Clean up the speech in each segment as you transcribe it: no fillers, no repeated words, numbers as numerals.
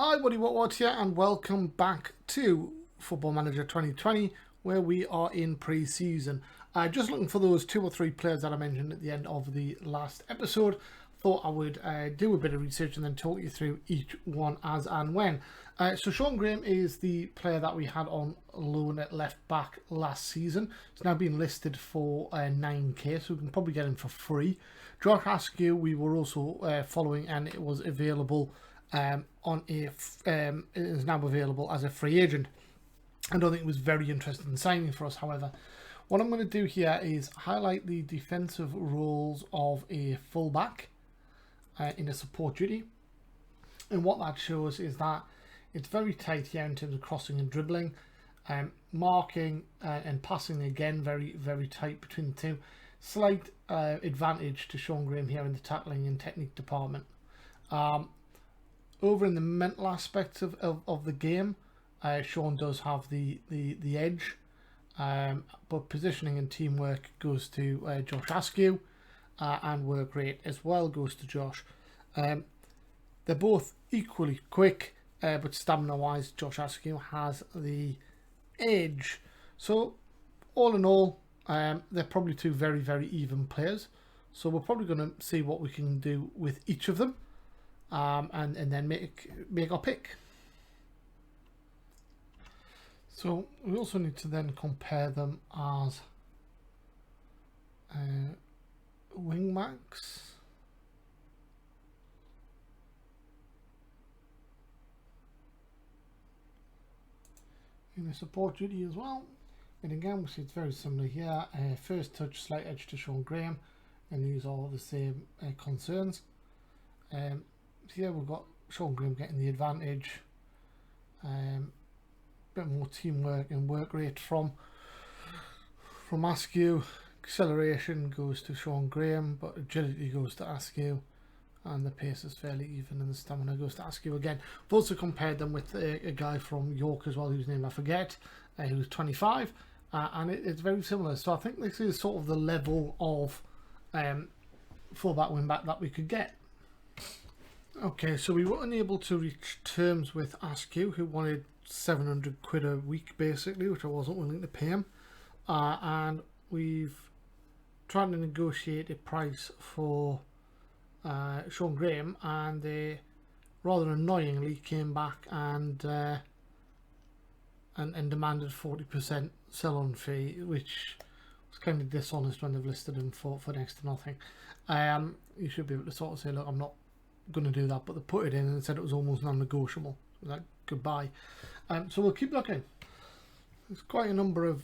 Hi, Woody What here, and welcome back to Football Manager 2020, where we are in pre-season. Just looking for those 2 or 3 players that I mentioned at the end of the last episode. Thought I would do a bit of research and then talk you through each one as and when. So Sean Graham is the player that we had on loan at left back last season. It's now been listed for 9k, so we can probably get him for free. Josh Askew we were also following, and it was available it is now available as a free agent. I don't think it was very interested in signing for us, however. What I'm going to do here is highlight the defensive roles of a fullback in a support duty. And what that shows is that it's very tight here in terms of crossing and dribbling. Marking and passing, again, very, very tight between the two. Slight advantage to Sean Graham here in the tackling and technique department. Over in the mental aspects of the game, Sean does have the edge, but positioning and teamwork goes to Josh Askew, and work rate as well goes to Josh. They're both equally quick, but stamina wise Josh Askew has the edge. So all in all, they're probably 2 very, very even players. So we're probably going to see what we can do with each of them. And then make our pick. So we also need to then compare them as wing backs. In a support duty as well. And again, we see it's very similar here. First touch, slight edge to Sean Graham, and these are the same concerns. Here we've got Sean Graham getting the advantage, bit more teamwork and work rate from Askew. Acceleration goes to Sean Graham, but agility goes to Askew, and the pace is fairly even, and the stamina goes to Askew again. I've also compared them with a guy from York as well, whose name I forget, who's 25, and it's very similar. So I think this is sort of the level of fullback, wingback that we could get. Okay, so we were unable to reach terms with Askew, who wanted 700 quid a week basically, which I wasn't willing to pay him, and we've tried to negotiate a price for Sean Graham, and they rather annoyingly came back and demanded 40% sell-on fee, which was kind of dishonest when they've listed him for next to nothing. You should be able to sort of say, look, I'm not going to do that, but they put it in and said it was almost non-negotiable. Like, goodbye. So we'll keep looking. There's quite a number of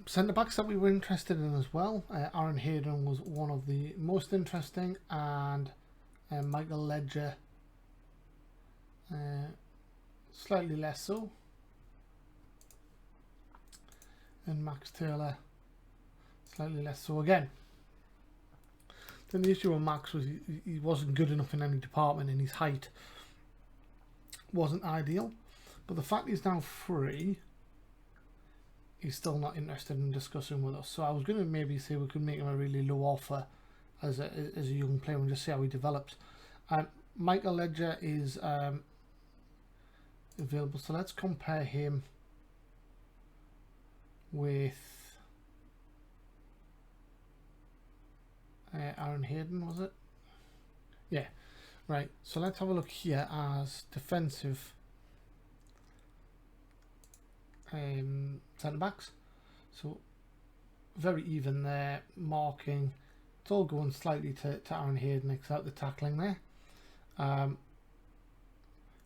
centre backs that we were interested in as well. Aaron Hayden was one of the most interesting, and Michael Ledger slightly less so, and Max Taylor slightly less so again. Then the issue with Max was he wasn't good enough in any department, and his height wasn't ideal. But the fact he's now free, he's still not interested in discussing with us. So I was going to maybe say we could make him a really low offer as a young player and just see how he develops. Michael Ledger is available, so let's compare him with Aaron Hayden, was it? Yeah, right. So let's have a look here as defensive centre backs. So very even there, marking. It's all going slightly to Aaron Hayden, except the tackling there.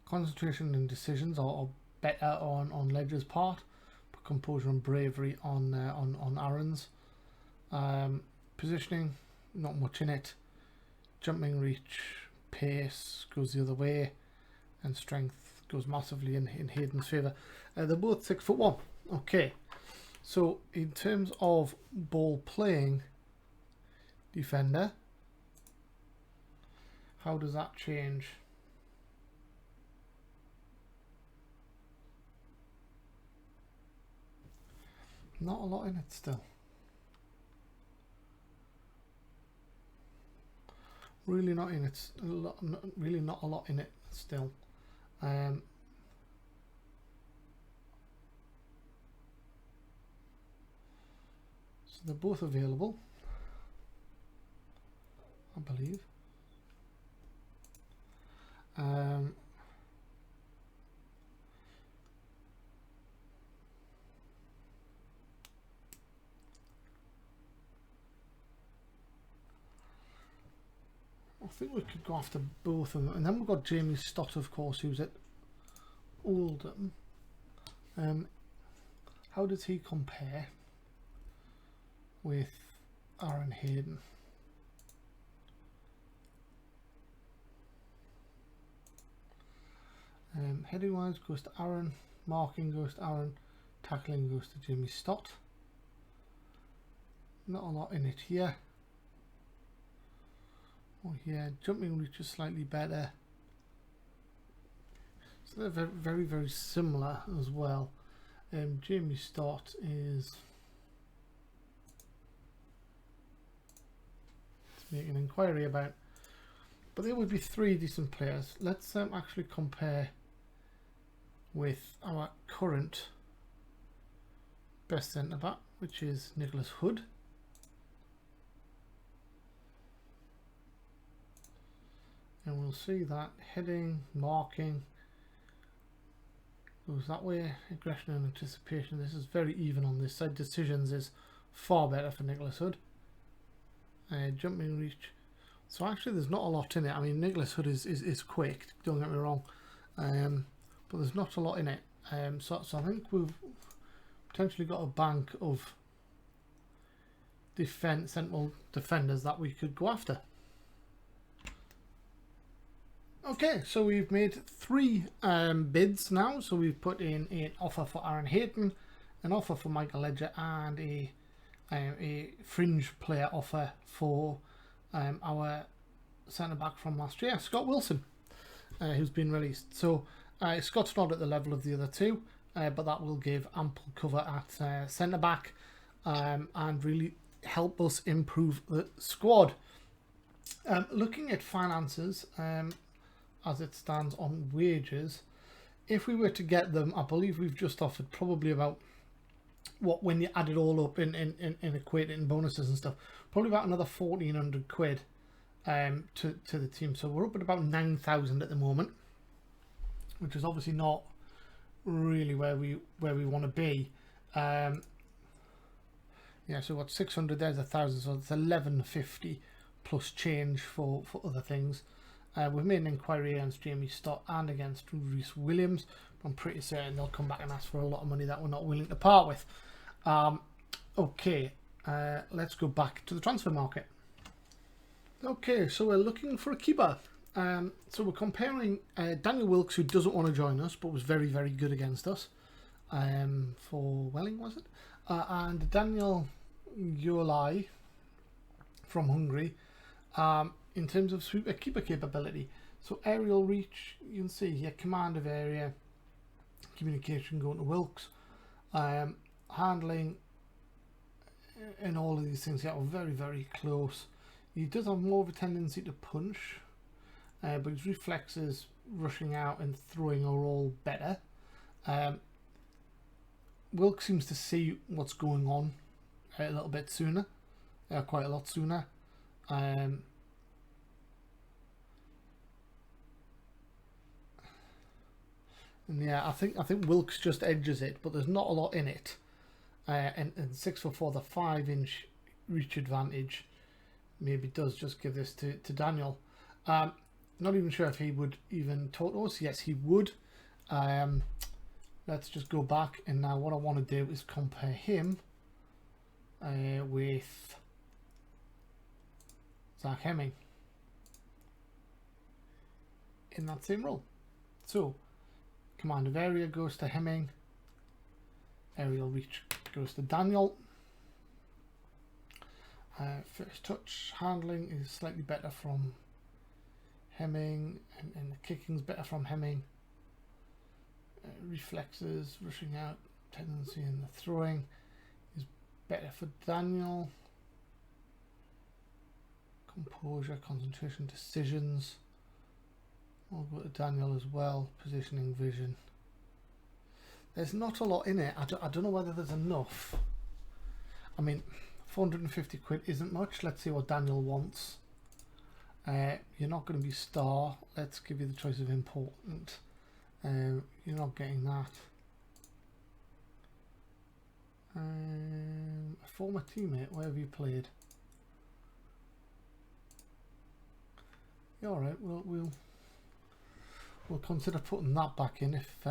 Concentration and decisions are better on Ledger's part, but composure and bravery on Aaron's. Positioning, not much in it. Jumping reach, pace goes the other way, and strength goes massively in Hayden's favour. They're both 6'1". Okay, so in terms of ball playing defender, how does that change? Not a lot in it still. Really not in it. Really not a lot in it still. So they're both available, I believe. I think we could go after both of them. And then we've got Jamie Stott, of course, who's at Oldham. How does he compare with Aaron Hayden? Heading wise goes to Aaron, marking goes to Aaron, tackling goes to Jamie Stott. Not a lot in it here. Oh yeah, jumping reach is slightly better. So they're very, very, very similar as well. Jamie Stott is... Let's make an inquiry about. But there would be three decent players. Let's actually compare with our current best centre back, which is Nicholas Hood. And we'll see that heading, marking goes that way, aggression and anticipation. This is very even on this side. Decisions is far better for Nicholas Hood. Jumping reach. So actually there's not a lot in it. I mean, Nicholas Hood is quick, don't get me wrong. But there's not a lot in it. So I think we've potentially got a bank of central defenders that we could go after. Okay, so we've made three bids now. So we've put in an offer for Aaron Hayden, an offer for Michael Ledger, and a fringe player offer for our centre back from last year, Scott Wilson, who's been released. So Scott's not at the level of the other two, but that will give ample cover at centre back and really help us improve the squad. Looking at finances, as it stands on wages, if we were to get them, I believe we've just offered probably about, what, when you add it all up in equating bonuses and stuff, probably about another 1,400 quid to the team. So we're up at about 9,000 at the moment, which is obviously not really where we want to be. Yeah, so what, 600, there's 1,000, so it's 1,150 plus change for other things. We've made an inquiry against Jamie Stott and against Rhys Williams. I'm pretty certain they'll come back and ask for a lot of money that we're not willing to part with. Okay, let's go back to the transfer market. Okay, so we're looking for a keeper. So we're comparing Daniel Wilkes, who doesn't want to join us but was very, very good against us for Welling, was it? And Daniel Yolai from Hungary. In terms of sweeper keeper capability, so aerial reach, you can see here, command of area, communication going to Wilkes, handling, and all of these things here are very, very close. He does have more of a tendency to punch, but his reflexes, rushing out and throwing are all better. Wilkes seems to see what's going on a little bit sooner, quite a lot sooner. And yeah, I think Wilkes just edges it, but there's not a lot in it. And 6'4", the 5-inch reach advantage maybe does just give this to Daniel. Not even sure if he would even talk to us. Yes, he would. Let's just go back, and now what I want to do is compare him with Zach Hemming in that same role. So command of area goes to Hemming, aerial reach goes to Daniel. First touch handling is slightly better from Hemming, and the kicking's better from Hemming. Reflexes, rushing out, tendency, and the throwing is better for Daniel. Composure, concentration, decisions, I'll go to Daniel as well. Positioning, vision. There's not a lot in it. I don't know whether there's enough. I mean, 450 quid isn't much. Let's see what Daniel wants. You're not going to be star. Let's give you the choice of important. You're not getting that. A former teammate, where have you played? Yeah, all right. We'll consider putting that back in if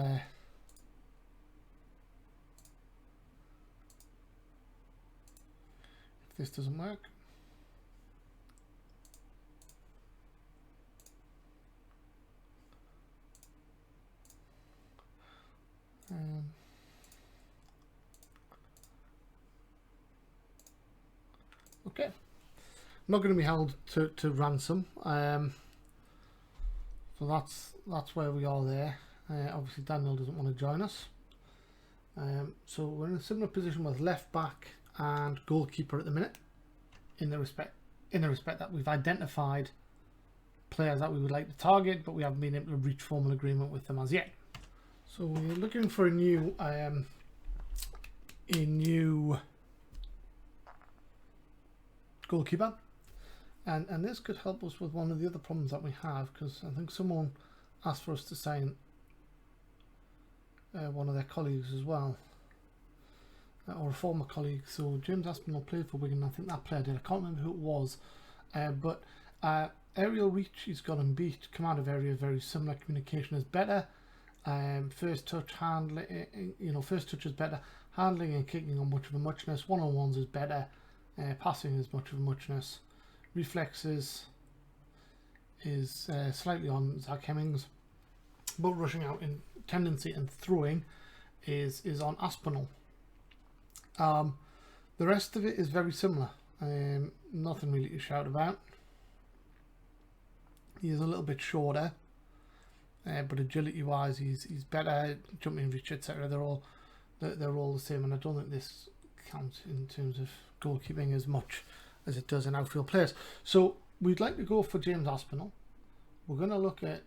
this doesn't work. Okay, not going to be held to ransom. So that's where we are there. Obviously Daniel doesn't want to join us. So we're in a similar position with left back and goalkeeper at the minute, in the respect that we've identified players that we would like to target, but we haven't been able to reach formal agreement with them as yet. So we're looking for a new goalkeeper, and this could help us with one of the other problems that we have, because I think someone asked for us to sign one of their colleagues as well, or a former colleague. So James Aspinall played for Wigan. I think that player did. I can't remember who it was, but aerial reach he's got him beat. Command of area very similar. Communication is better. First touch handling, first touch is better. Handling and kicking are much of a muchness. One-on-ones is better. Passing is much of a muchness. Reflexes is slightly on Zach Hemmings, but rushing out in tendency and throwing is on Aspinall. The rest of it is very similar. Nothing really to shout about. He is a little bit shorter, but agility wise he's better. Jumping reach, etc. They're all the same, and I don't think this counts in terms of goalkeeping as much as it does in outfield players. So we'd like to go for James Aspinall. We're going to look at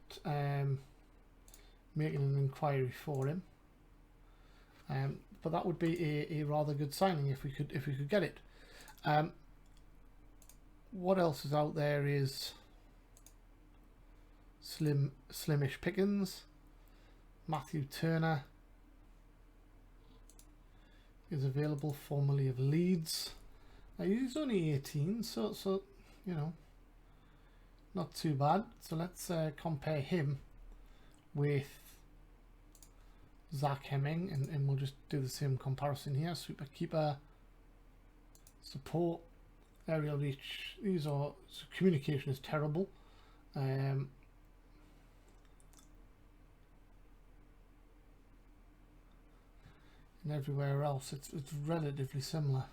making an inquiry for him, but that would be a rather good signing if we could get it. What else is out there is slimish pickings. Matthew Turner is available, formerly of Leeds. He's only 18, so not too bad. So let's compare him with Zach Hemming, and we'll just do the same comparison here. Super keeper, support, aerial reach. These are, so communication is terrible. And everywhere else it's relatively similar,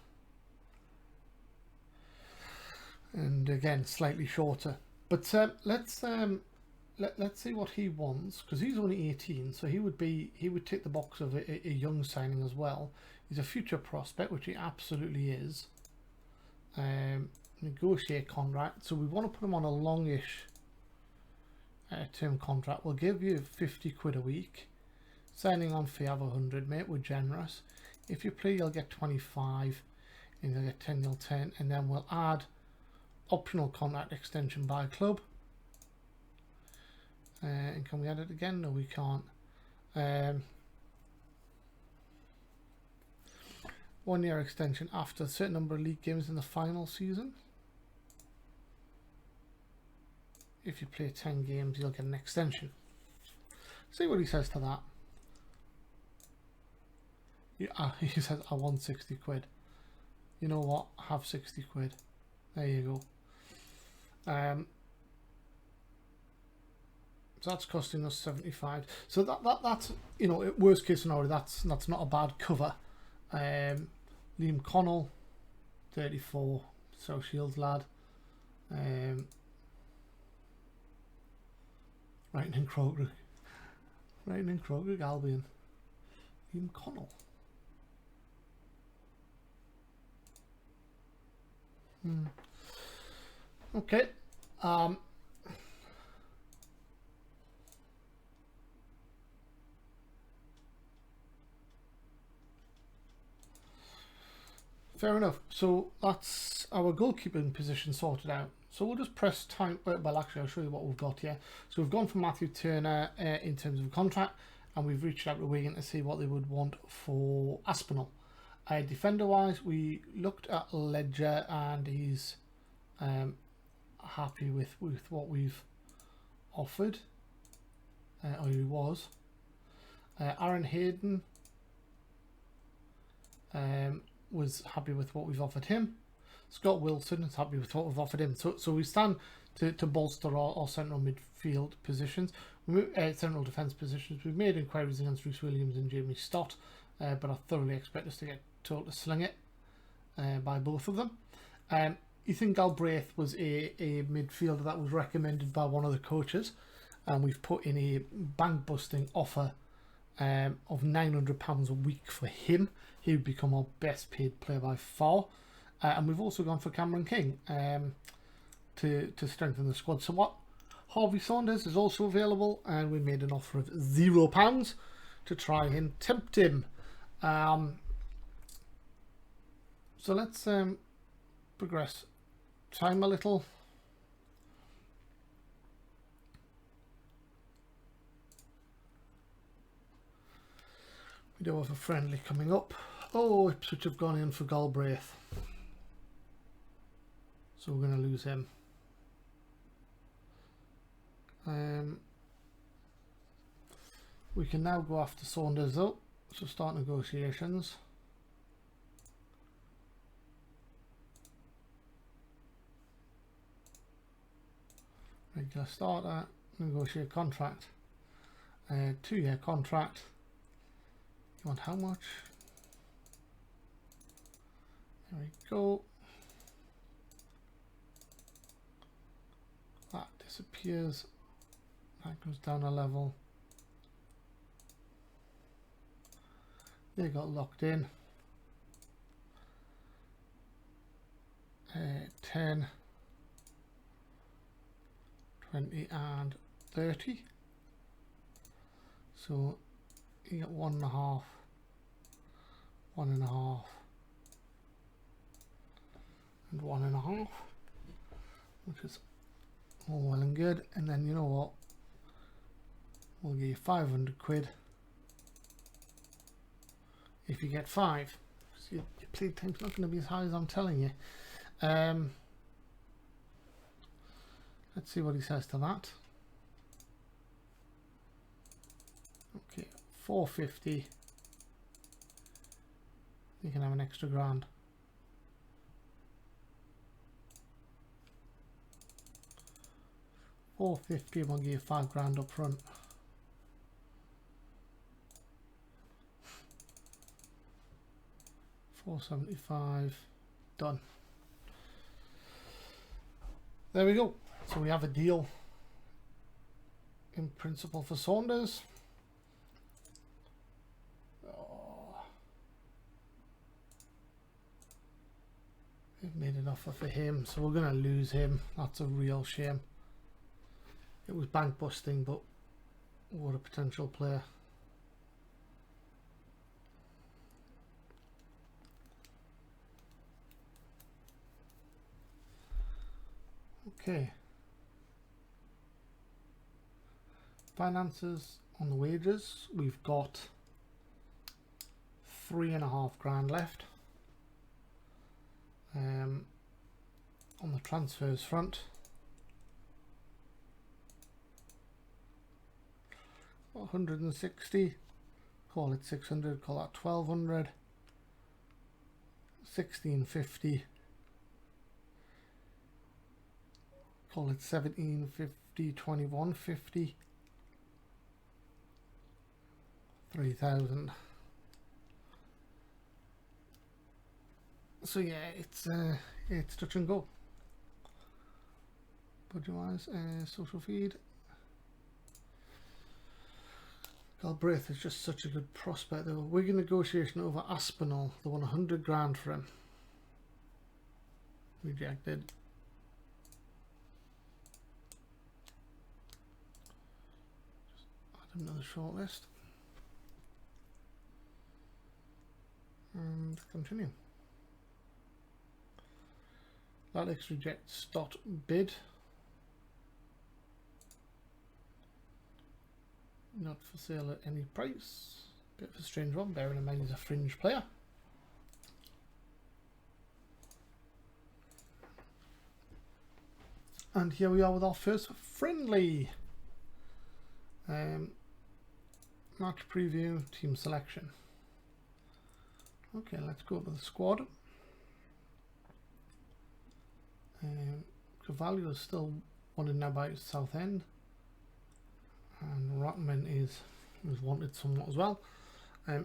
and again slightly shorter. But let's see what he wants, because he's only 18, so he would tick the box of a young signing as well. He's a future prospect, which he absolutely is. Negotiate contract, so we want to put him on a longish term contract. We'll give you 50 quid a week. Signing on fee of 100, mate. We're generous. If you play, you'll get 25, and you'll get 10, you'll 10, and then we'll add optional contract extension by club. And can we add it again? No, we can't. 1 year extension after a certain number of league games in the final season. If you play 10 games, you'll get an extension. See what he says to that. He says, I want 60 quid. You know what? Have 60 quid. There you go. So that's costing us 75. So that's worst case scenario. That's not a bad cover. Liam Connell, 34, South Shields lad. Writing in Croker Albion. Liam Connell. Okay. Fair enough. So that's our goalkeeping position sorted out. So we'll just press time. Well, actually, I'll show you what we've got here. So we've gone for Matthew Turner in terms of contract, and we've reached out to Wigan to see what they would want for Aspinall. Defender-wise, we looked at Ledger, and he's happy with what we've offered, or he was. Aaron Hayden was happy with what we've offered him. Scott Wilson is happy with what we've offered him. So we stand to bolster our central midfield positions, central defence positions. We've made inquiries against Rhys Williams and Jamie Stott, but I thoroughly expect us to get told to sling it by both of them. Ethan Galbraith was a midfielder that was recommended by one of the coaches, and we've put in a bank-busting offer of £900 a week for him. He would become our best paid player by far. And we've also gone for Cameron King to strengthen the squad somewhat. Harvey Saunders is also available, and we made an offer of £0 to try and tempt him. So let's progress time a little. We do have a friendly coming up. Oh, Ipswich have gone in for Galbraith. So we're going to lose him. We can now go after Saunders though. So start negotiations. Regular starter, negotiate contract. 2-year contract. You want how much? There we go. That disappears. That goes down a level. They got locked in. 10, 20 and 30. So you get 1.5, 1.5 and 1.5, which is all well and good. And then you know what, we'll give you 500 quid if you get 5. So your play time's not going to be as high as I'm telling you. Let's see what he says to that. Okay, 450. You can have an extra grand. $450, we'll give you 5 grand up front. $475, done. There we go. So we have a deal in principle for Saunders. We've made an offer for him, so we're going to lose him. That's a real shame. It was bank busting, but what a potential player. Okay. Finances on the wages. We've got 3.5 grand left. On the transfers front, 160, call it 600, call that 1200, 1650, call it 1750, 2150, 3000. So yeah, it's touch and go. Budget wise, social feed. Galbraith is just such a good prospect. There were Wigan negotiation over Aspinall. They won 100 grand for him. Rejected. Just add another shortlist. And continue. Alex rejects dot bid. Not for sale at any price. Bit of a strange one, bearing in mind he's a fringe player. And here we are with our first friendly. Match preview, team selection. Okay, let's go to the squad. Cavallo is still wanted now by Southend, and Rockman is wanted somewhat as well.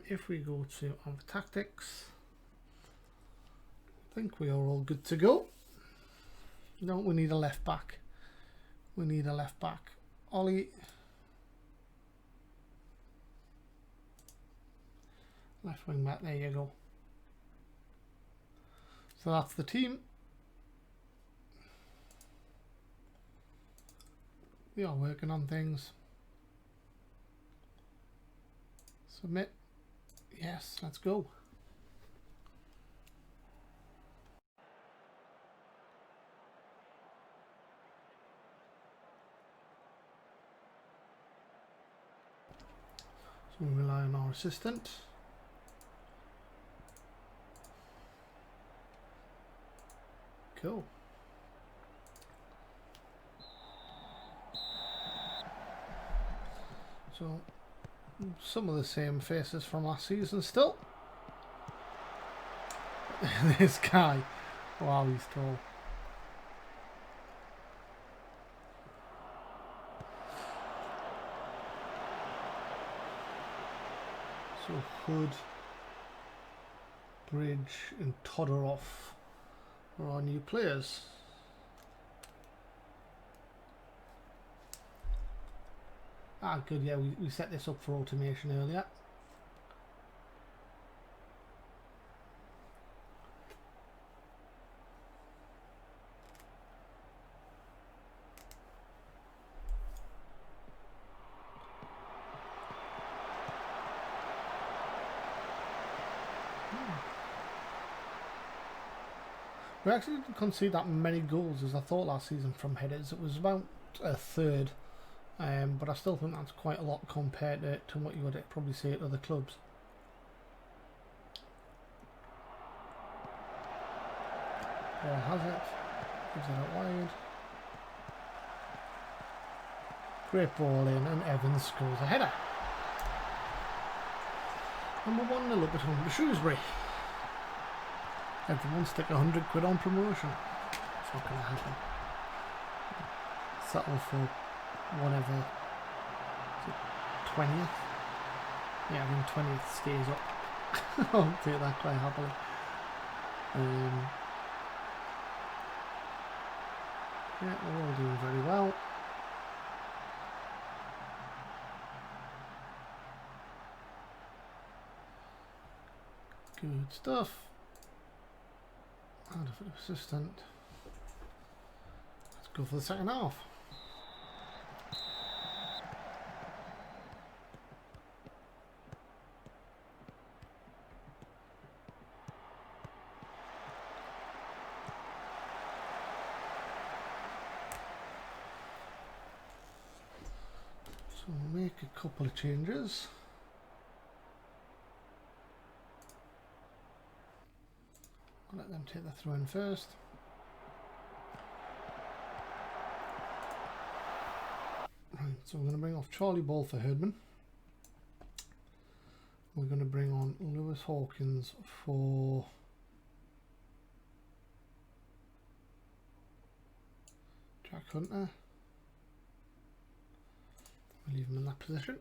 If we go to our tactics, I think we are all good to go. No, we need a left back. We need a left back. Ollie. Left wing back, there you go. So that's the team. We are working on things. Submit. Yes, let's go. So we rely on our assistant. Cool. So some of the same faces from last season still. This guy, wow, he's tall. So Hood, Bridge and Todorov are our new players. Ah, good, yeah, we set this up for automation earlier. We actually didn't concede that many goals as I thought last season from headers. It was about a third, but I still think that's quite a lot compared to what you would probably see at other clubs. Ball has it, gives it out wide. Great ball in, and Evans scores a header. And we're 1-0 up at home to Shrewsbury. Everyone stick 100 quid on promotion. It's not going to happen. Settle for whatever. Is it 20th? Yeah, I think 20th stays up. I'll take that quite happily. Yeah, we're all doing very well. Good stuff. Add an assistant. Let's go for the second half. So we'll make a couple of changes. I'll let them take the throw in first. Right, so we're going to bring off Charlie Ball for Herdman. We're going to bring on Lewis Hawkins for Jack Hunter. We'll leave him in that position.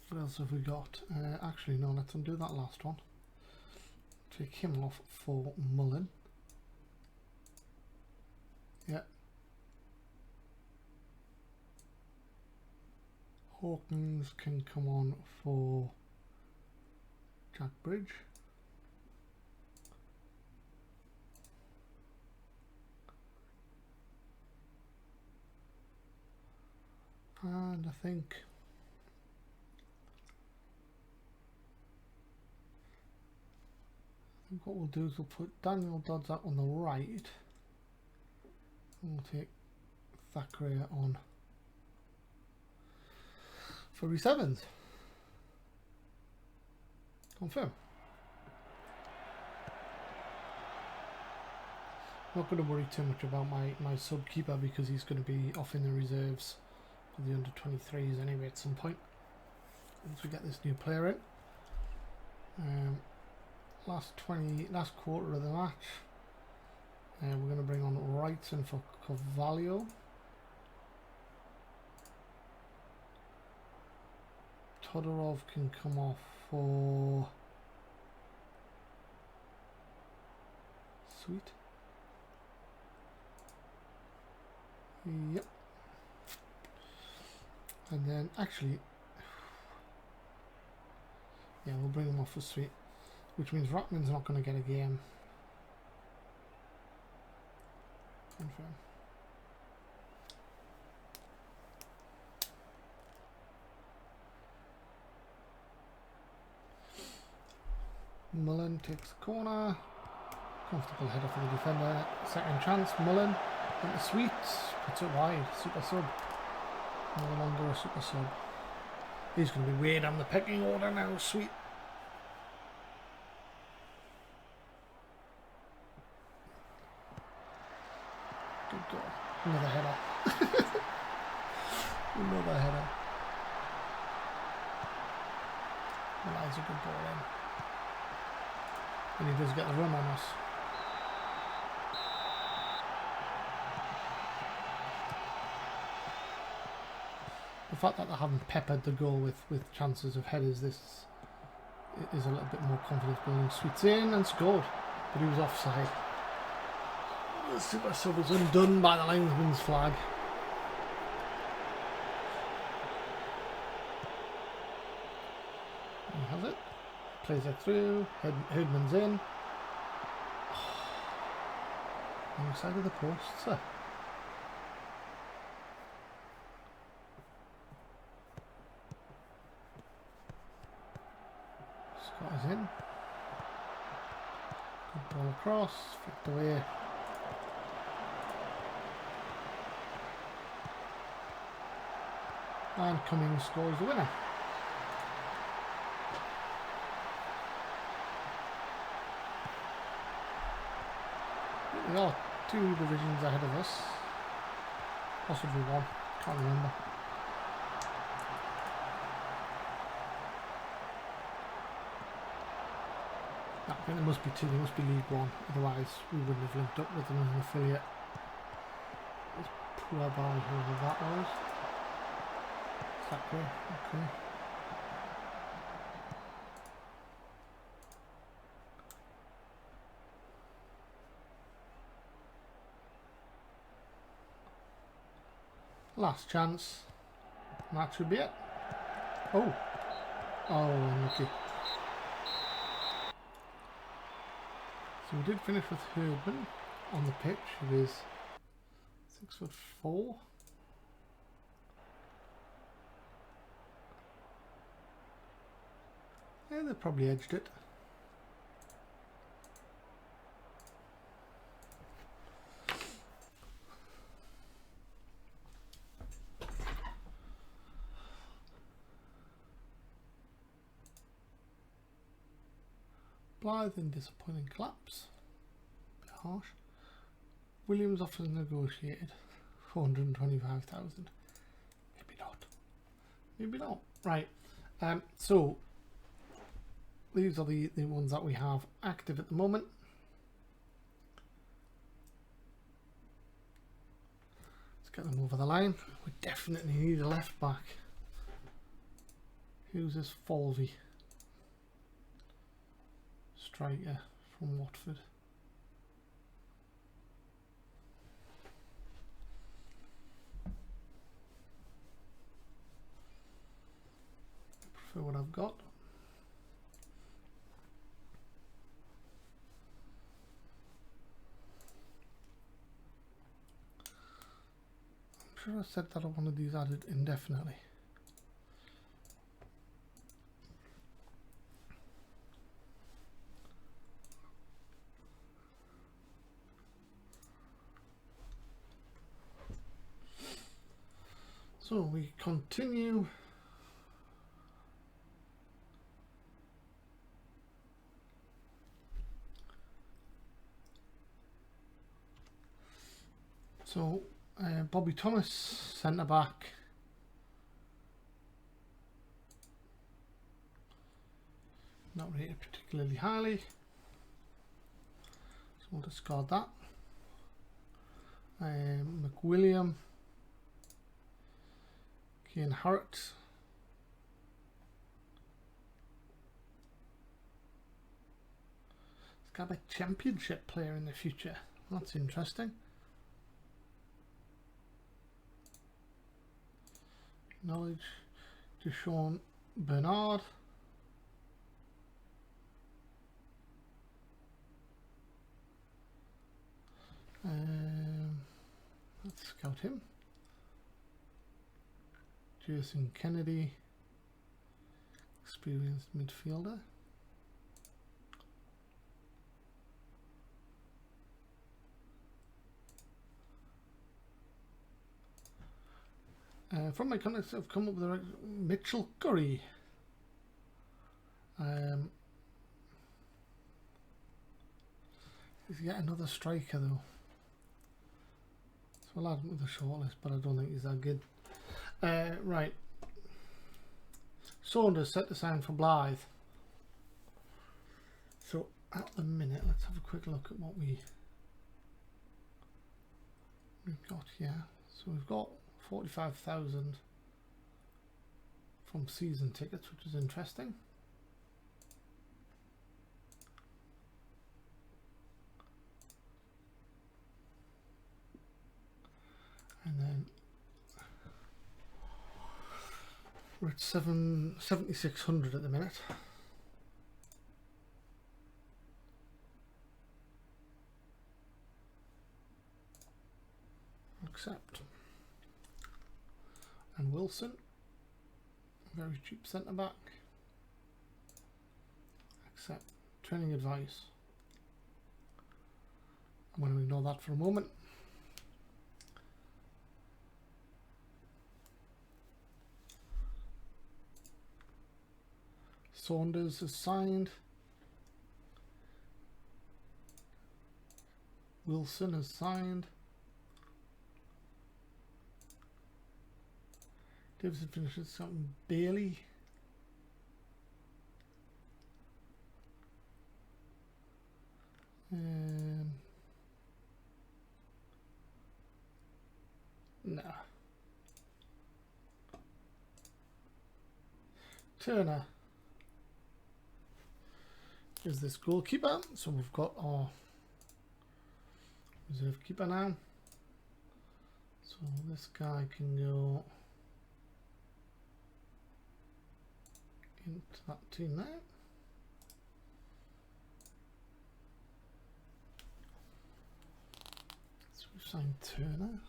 What else have we got? Actually, no, let's undo that last one. Take him off for Mullen. Yeah. Hawkins can come on for Jack Bridge. And I think What we'll do is we'll put Daniel Dodds out on the right. And we'll take Thackeray on for re7s. Confirm. Not going to worry too much about my sub keeper because he's going to be off in the reserves for the under 23s anyway at some point once we get this new player in. Last quarter of the match, we're going to bring on Wrighton for Carvalho. Todorov can come off for Sweet. Yep. And then actually, yeah, we'll bring him off for Sweet, which means Rockman's not going to get a game. Confirm. Mullen takes the corner. Comfortable header for the defender. Second chance. Mullen into Sweet. Puts it wide. Super sub. No longer a super sub. He's going to be way down the pecking order now. Sweet. Good goal. Another header. Another header. Well, that is a good ball in. And he does get the run on us. The fact that they haven't peppered the goal with chances of headers, this is a little bit more confidence building. Sweets in and scored, but he was offside. The super sub was undone by the linesman's flag. He has it. Plays it through. Herdman's in. On the side of the post, sir. Scott is in. Good ball across. Flicked away. And Cummings scores the winner. We are 2 divisions ahead of us. Possibly 1. Can't remember. I think there must be 2. There must be League 1. Otherwise, we wouldn't have linked up with them as an affiliate. It's poor by whoever that was. Exactly. Okay. Last chance. That should be it. Oh. Oh, unlucky. So we did finish with Herdman on the pitch. He is 6'4". Yeah, they probably edged it. Blythe in disappointing collapse. A bit harsh. Williams offers negotiated 425,000. Maybe not. Maybe not. Right. So these are the ones that we have active at the moment. Let's get them over the line. We definitely need a left back. Who's this Falvey? Striker from Watford. Prefer what I've got. I'm sure I said that I wanted these added indefinitely. So we continue. So Bobby Thomas, centre back. Not rated particularly highly, so we'll discard that. McWilliam, Kane Harrett, it's got a championship player in the future. That's interesting. Knowledge, Deshaun Bernard. Let's scout him. Jason Kennedy, experienced midfielder. From my contacts, I've come up with a Mitchell Curry. He's yet another striker though. So I'll add him to the shortlist, but I don't think he's that good. Right. Saunders set to sign for Blythe. So at the minute, let's have a quick look at what we've got here. So we've got 45,000 from season tickets, which is interesting. And then we're at 7,600 at the minute. Accept. And Wilson, very cheap centre back. Accept. Training advice. I'm going to ignore that for a moment. Saunders is signed. Wilson is signed. Davidson finishes something. Bailey. No. Turner is this goalkeeper. So we've got our reserve keeper now. So this guy can go into that team now. So we've signed Turner.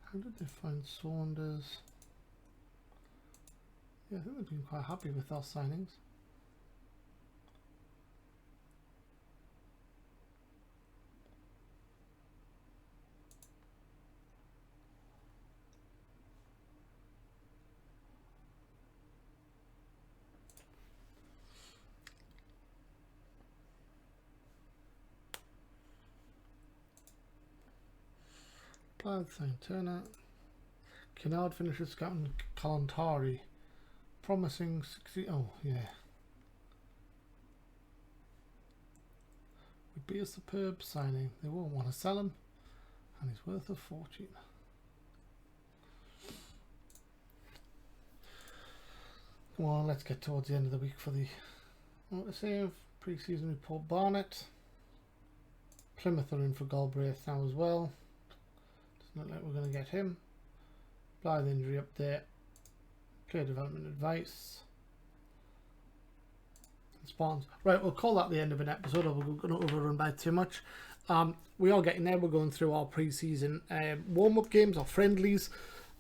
How did they find Saunders? Yeah, I think they've been quite happy with our signings. Signed Turner. Kennard finishes scouting Kalantari. Promising 60. Oh, yeah. Would be a superb signing. They won't want to sell him, and he's worth a fortune. Come on, let's get towards the end of the week for the save pre-season report. Barnett. Plymouth are in for Galbraith now as well. Doesn't look like we're going to get him. Blythe injury update. Player development advice. Spawns. Right, we'll call that the end of an episode, or we're going to overrun by too much. We are getting there. We're going through our pre-season warm-up games, our friendlies,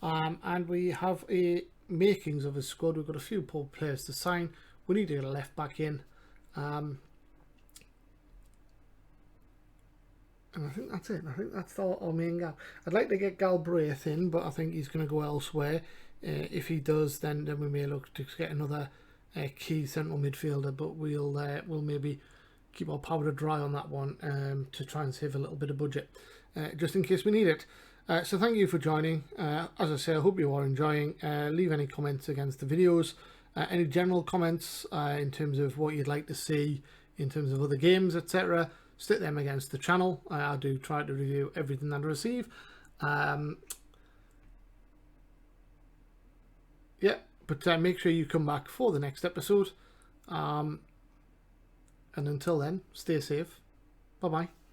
and we have a makings of a squad. We've got a few poor players to sign. We need to get a left back in. And I think that's it. I think that's our main gap. I'd like to get Galbraith in, but I think he's going to go elsewhere. If he does, then we may look to get another key central midfielder. But we'll maybe keep our powder dry on that one to try and save a little bit of budget, just in case we need it. So thank you for joining. As I say, I hope you are enjoying. Leave any comments against the videos. Any general comments in terms of what you'd like to see in terms of other games, etc. Stick them against the channel. I do try to review everything that I receive. Yeah, but make sure you come back for the next episode. And until then, stay safe. Bye-bye.